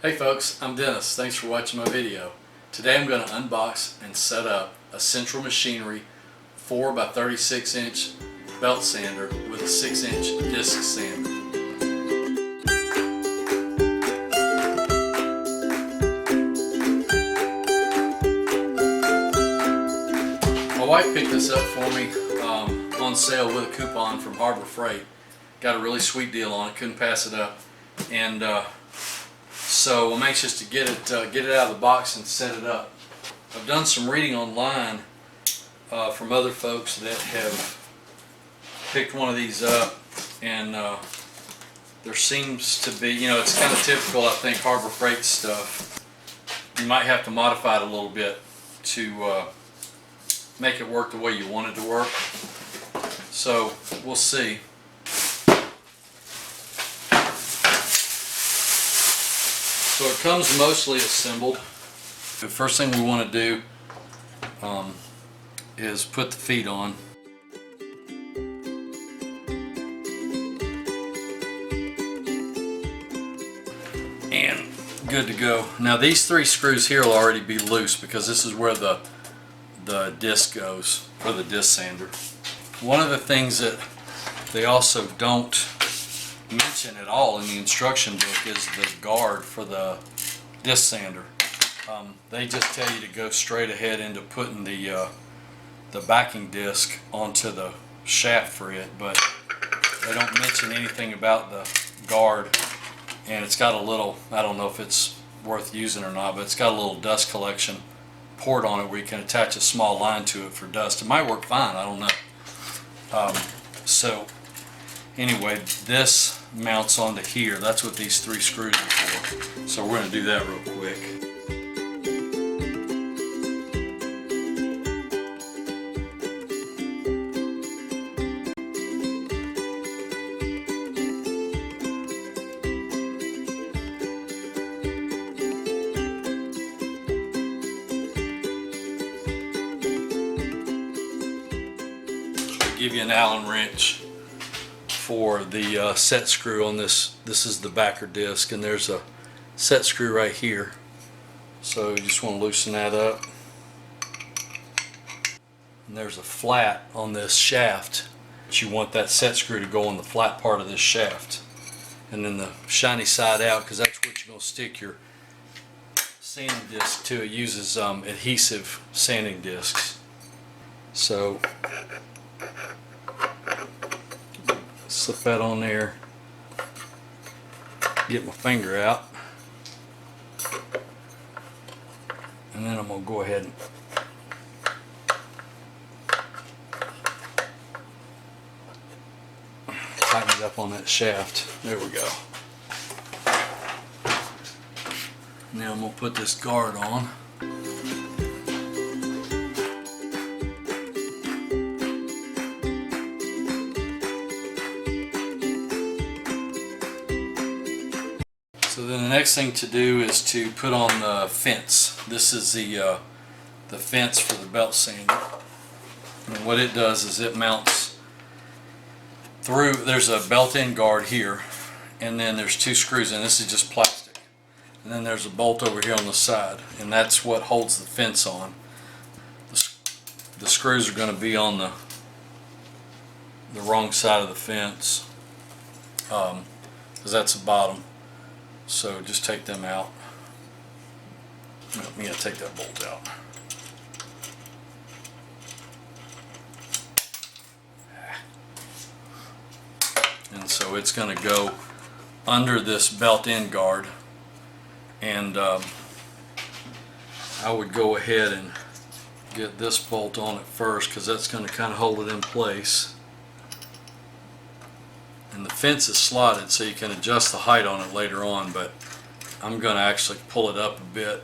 Hey folks, I'm Dennis. Thanks for watching my video. Today I'm going to unbox and set up a Central Machinery 4 by 36 inch belt sander with a 6-inch disc sander. My wife picked this up for me on sale with a coupon from Harbor Freight. Got a really sweet deal on it, couldn't pass it up. And so I'm anxious to get it out of the box and set it up. I've done some reading online from other folks that have picked one of these up, and there seems to be, you know, it's kind of typical, I think, Harbor Freight stuff. You might have to modify it a little bit to make it work the way you want it to work. So we'll see. So it comes mostly assembled. The first thing we want to do is put the feet on. And good to go. Now these 3 screws here will already be loose because this is where the disc goes for the disc sander. One of the things that they also don't mention at all in the instruction book is the guard for the disc sander. They just tell you to go straight ahead into putting the backing disc onto the shaft for it, but they don't mention anything about the guard. And it's got a little, I don't know if it's worth using or not, but it's got a little dust collection port on it where you can attach a small line to it for dust. It might work fine, I don't know. So anyway, this mounts onto here. That's what these 3 screws are for. So we're going to do that real quick. I'll give you an Allen wrench for the set screw on this. This is the backer disc, and there's a set screw right here. So you just want to loosen that up. And there's a flat on this shaft. But you want that set screw to go on the flat part of this shaft. And then the shiny side out, because that's what you're going to stick your sanding disc to. It uses adhesive sanding discs. So slip that on there, get my finger out, and then I'm going to go ahead and tighten it up on that shaft. There we go. Now I'm going to put this guard on. So then the next thing to do is to put on the fence. This is the fence for the belt sander. And what it does is it mounts through, there's a built-in guard here, and then there's 2 screws, and this is just plastic. And then there's a bolt over here on the side, and that's what holds the fence on. The screws are going to be on the wrong side of the fence, because that's the bottom. So just take them out. We gotta take that bolt out. And so it's gonna go under this belt-in guard, and I would go ahead and get this bolt on it first, because that's gonna kind of hold it in place. And the fence is slotted, so you can adjust the height on it later on, but I'm going to actually pull it up a bit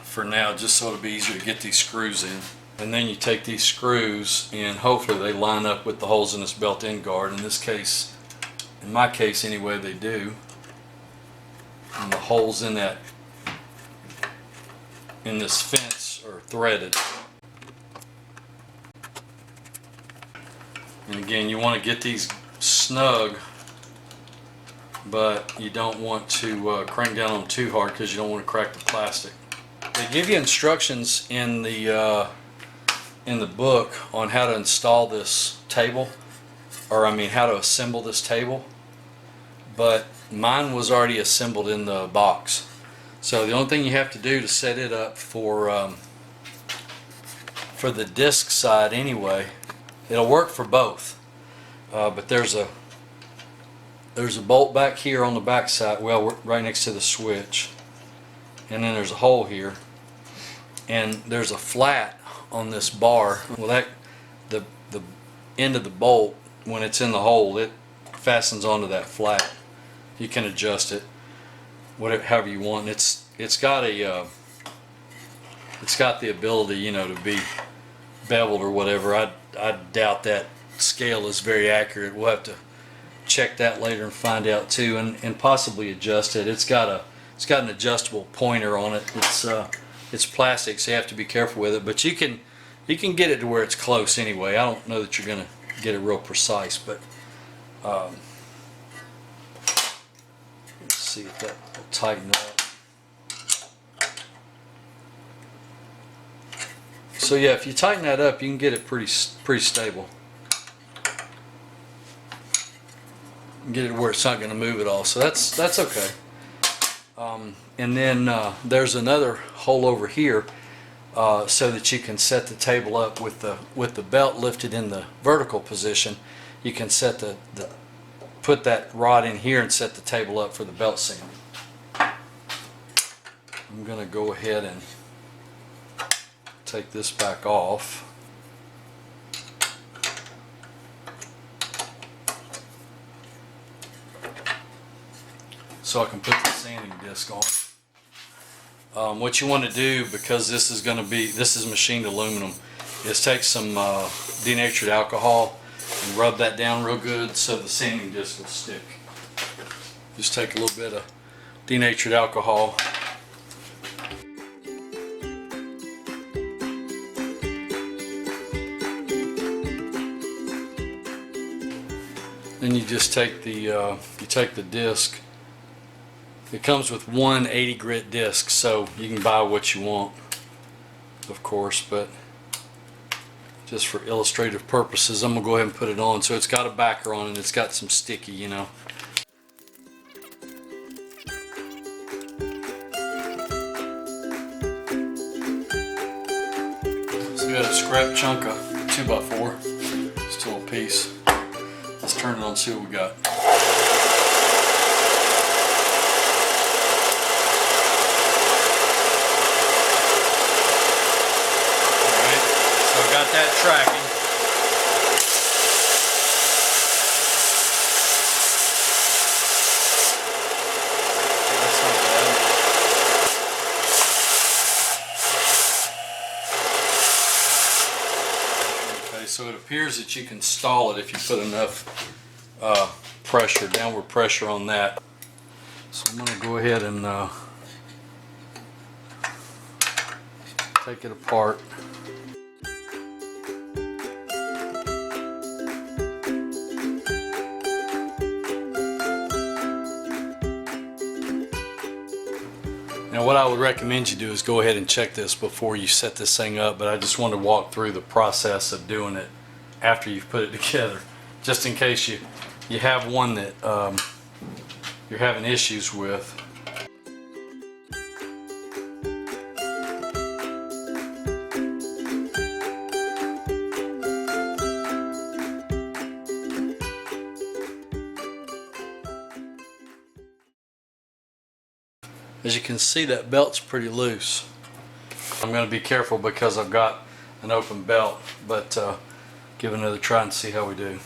for now, just so it'll be easier to get these screws in. And then you take these screws, and hopefully they line up with the holes in this built-in guard. In this case, in my case anyway, they do. And the holes in this fence are threaded. And again, you want to get these snug but you don't want to crank down on too hard because you don't want to crack the plastic. They give you instructions in the book on how to install this table, or I mean how to assemble this table, but mine was already assembled in the box. So the only thing you have to do to set it up for the disc side anyway, it'll work for both, but there's a bolt back here on the back side, well, right next to the switch, and then there's a hole here, and there's a flat on this bar. Well, that the end of the bolt, when it's in the hole, it fastens onto that flat. You can adjust it however you want. It's got the ability, you know, to be beveled or whatever. I doubt that scale is very accurate. We'll have to check that later and find out too, and possibly adjust it. It's got an adjustable pointer on it. It's plastic, so you have to be careful with it, but you can get it to where it's close anyway. I don't know that you're gonna get it real precise, but let's see if that will tighten up. So yeah, if you tighten that up, you can get it pretty stable. Get it where it's not going to move at all, so that's okay. And then there's another hole over here, so that you can set the table up with the belt lifted in the vertical position. You can set put that rod in here and set the table up for the belt sanding. I'm going to go ahead and take this back off. So I can put the sanding disc on. What you want to do, because this is machined aluminum, is take some denatured alcohol and rub that down real good so the sanding disc will stick. Just take a little bit of denatured alcohol. Then you just take the disc. It comes with one 80 grit disc, so you can buy what you want, of course, but just for illustrative purposes, I'm going to go ahead and put it on. So it's got a backer on it, and it's got some sticky, you know. So we got a scrap chunk of 2x4, still a piece. Let's turn it on and see what we got. Got that tracking. That's not bad. Okay, so it appears that you can stall it if you put enough pressure, downward pressure on that. So I'm going to go ahead and take it apart. Now what I would recommend you do is go ahead and check this before you set this thing up, but I just want to walk through the process of doing it after you've put it together, just in case you have one that you're having issues with. As you can see, that belt's pretty loose. I'm going to be careful because I've got an open belt, but give it another try and see how we do.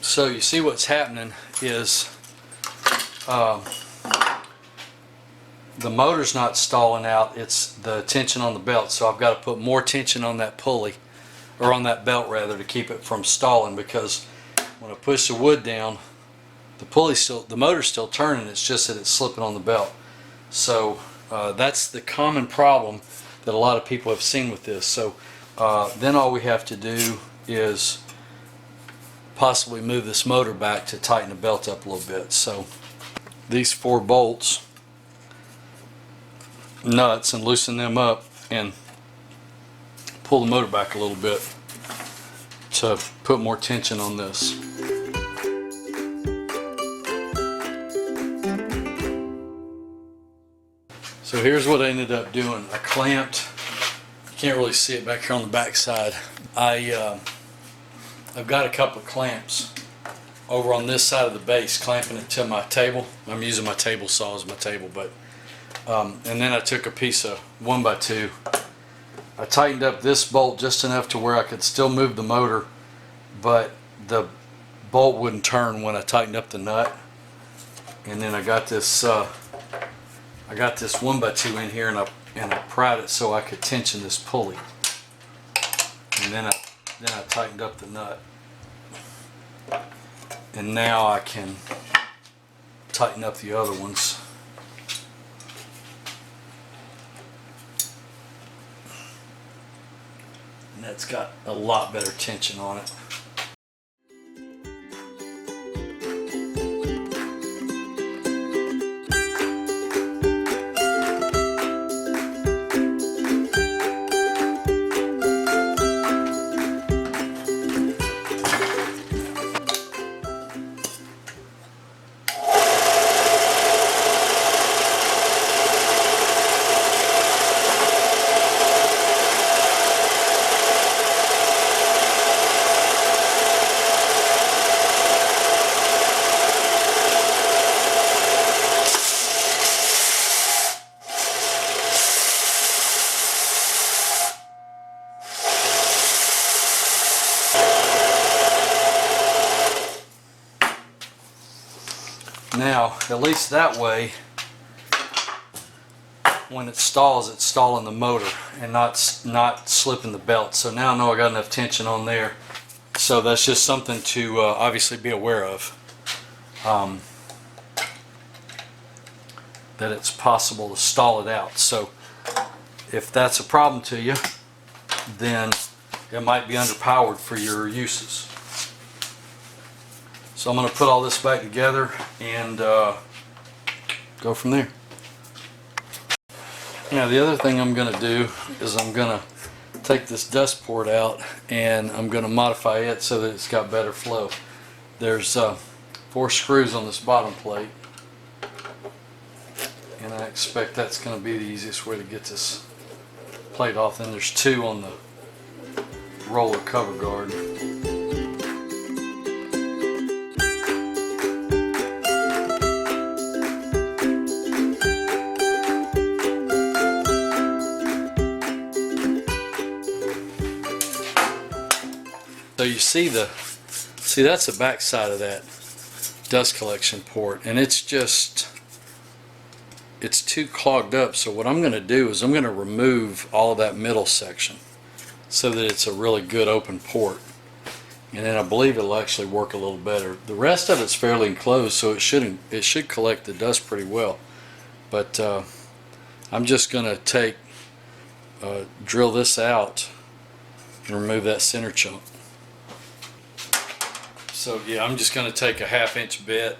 So you see what's happening is the the motor's not stalling out, it's the tension on the belt. So I've got to put more tension on that pulley, or on that belt rather, to keep it from stalling, because when I push the wood down, the motor's still turning, it's just that it's slipping on the belt. So that's the common problem that a lot of people have seen with this. So then all we have to do is possibly move this motor back to tighten the belt up a little bit. So these 4 bolts, nuts, and loosen them up and pull the motor back a little bit to put more tension on this. So here's what I ended up doing. I clamped, you can't really see it back here on the back side. I've got a couple of clamps over on this side of the base, clamping it to my table. I'm using my table saw as my table, but and then I took a piece of 1x2. I tightened up this bolt just enough to where I could still move the motor, but the bolt wouldn't turn when I tightened up the nut. And then I got this 1x2 in here, and I pried it so I could tension this pulley. And then I tightened up the nut. And now I can tighten up the other ones. And that's got a lot better tension on it. Now, at least that way, when it stalls, it's stalling the motor and not slipping the belt. So now I know I got enough tension on there. So that's just something to obviously be aware of. That it's possible to stall it out. So if that's a problem to you, then it might be underpowered for your uses. So I'm going to put all this back together and go from there. Now the other thing I'm going to do is I'm going to take this dust port out and I'm going to modify it so that it's got better flow. There's 4 screws on this bottom plate, and I expect that's going to be the easiest way to get this plate off. Then there's 2 on the roller cover guard. So you see that's the back side of that dust collection port, and it's too clogged up. So what I'm going to do is I'm going to remove all of that middle section so that it's a really good open port, and then I believe it'll actually work a little better. The rest of it's fairly enclosed, so it should collect the dust pretty well. But I'm just going to drill this out and remove that center chunk. So yeah, I'm just going to take a 1/2 inch bit,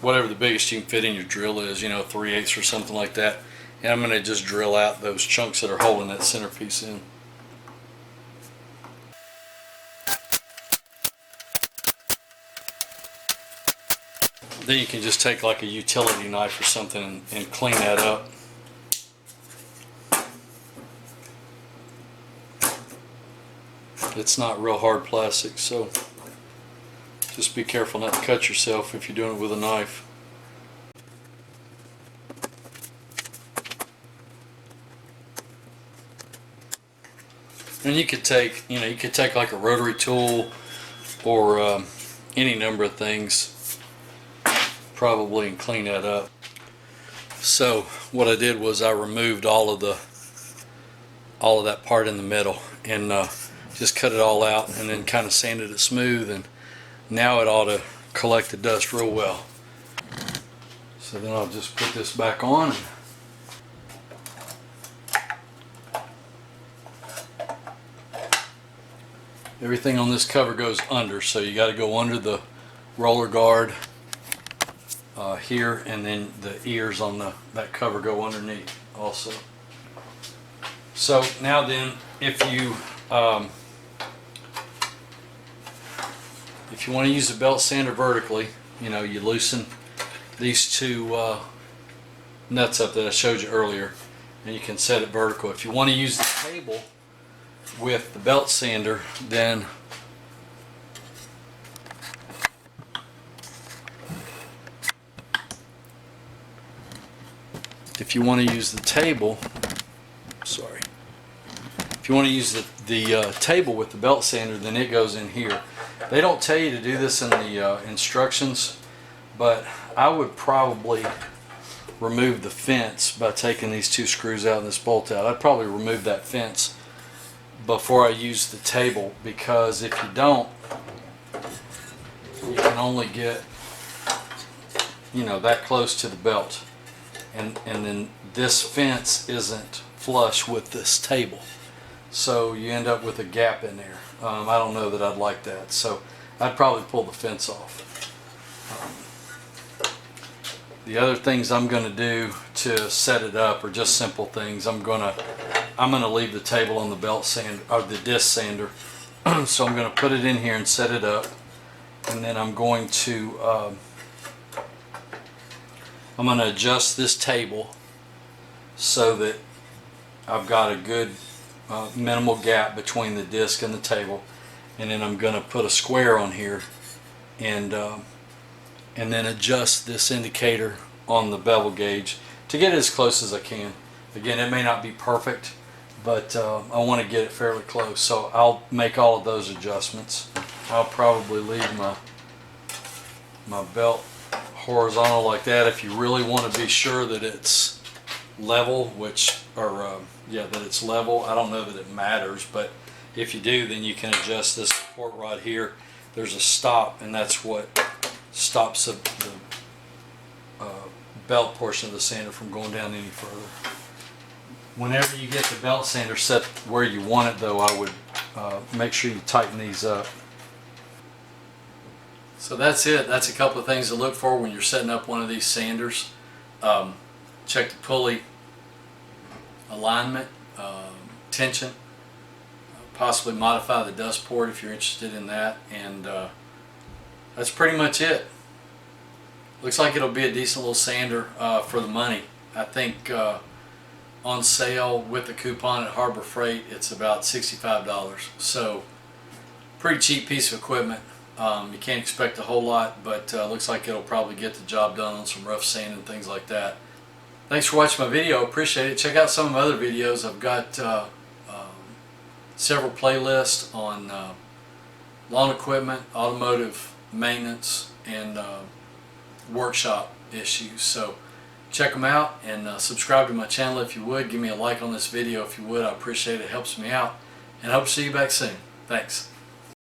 whatever the biggest you can fit in your drill is, 3/8 or something like that, and I'm going to just drill out those chunks that are holding that centerpiece in. Then you can just take like a utility knife or something and clean that up. It's not real hard plastic, so just be careful not to cut yourself if you're doing it with a knife. And you could take, like a rotary tool or any number of things probably and clean that up. So what I did was I removed all of that part in the middle and just cut it all out and then kind of sanded it smooth, and now it ought to collect the dust real well. So then I'll just put this back on. Everything on this cover goes under, so you got to go under the roller guard here, and then the ears on that cover go underneath also. So now then, if you want to use the belt sander vertically, you loosen these two nuts up that I showed you earlier, and you can set it vertical. If you want to use the table with the belt sander, then if you want to use the table table with the belt sander, then it goes in here. They don't tell you to do this in the instructions, but I would probably remove the fence by taking these two screws out and this bolt out. I'd probably remove that fence before I use the table, because if you don't, you can only get that close to the belt, and then this fence isn't flush with this table, so you end up with a gap in there. I don't know that I'd like that, so I'd probably pull the fence off. The other things I'm going to do to set it up are just simple things. I'm going to leave the table on the belt sander, or the disc sander. So I'm going to put it in here and set it up, and then I'm going to adjust this table so that I've got a good minimal gap between the disc and the table, and then I'm going to put a square on here and then adjust this indicator on the bevel gauge to get it as close as I can. Again, it may not be perfect, but I want to get it fairly close, so I'll make all of those adjustments. I'll probably leave my belt horizontal like that. If you really want to be sure that it's level, that it's level, I don't know that it matters, but if you do, then you can adjust this support rod here. There's a stop, and that's what stops the belt portion of the sander from going down any further. Whenever you get the belt sander set where you want it, though, I would make sure you tighten these up. So that's it. That's a couple of things to look for when you're setting up one of these sanders. Check the pulley alignment, tension, possibly modify the dust port if you're interested in that, and that's pretty much it. Looks like it'll be a decent little sander for the money. I think on sale with the coupon at Harbor Freight it's about $65, so pretty cheap piece of equipment. You can't expect a whole lot, but looks like it'll probably get the job done on some rough sand and things like that. Thanks for watching my video. Appreciate it. Check out some of my other videos. I've got several playlists on lawn equipment, automotive maintenance, and workshop issues. So check them out, and subscribe to my channel if you would. Give me a like on this video if you would. I appreciate it. It helps me out, and I hope to see you back soon. Thanks.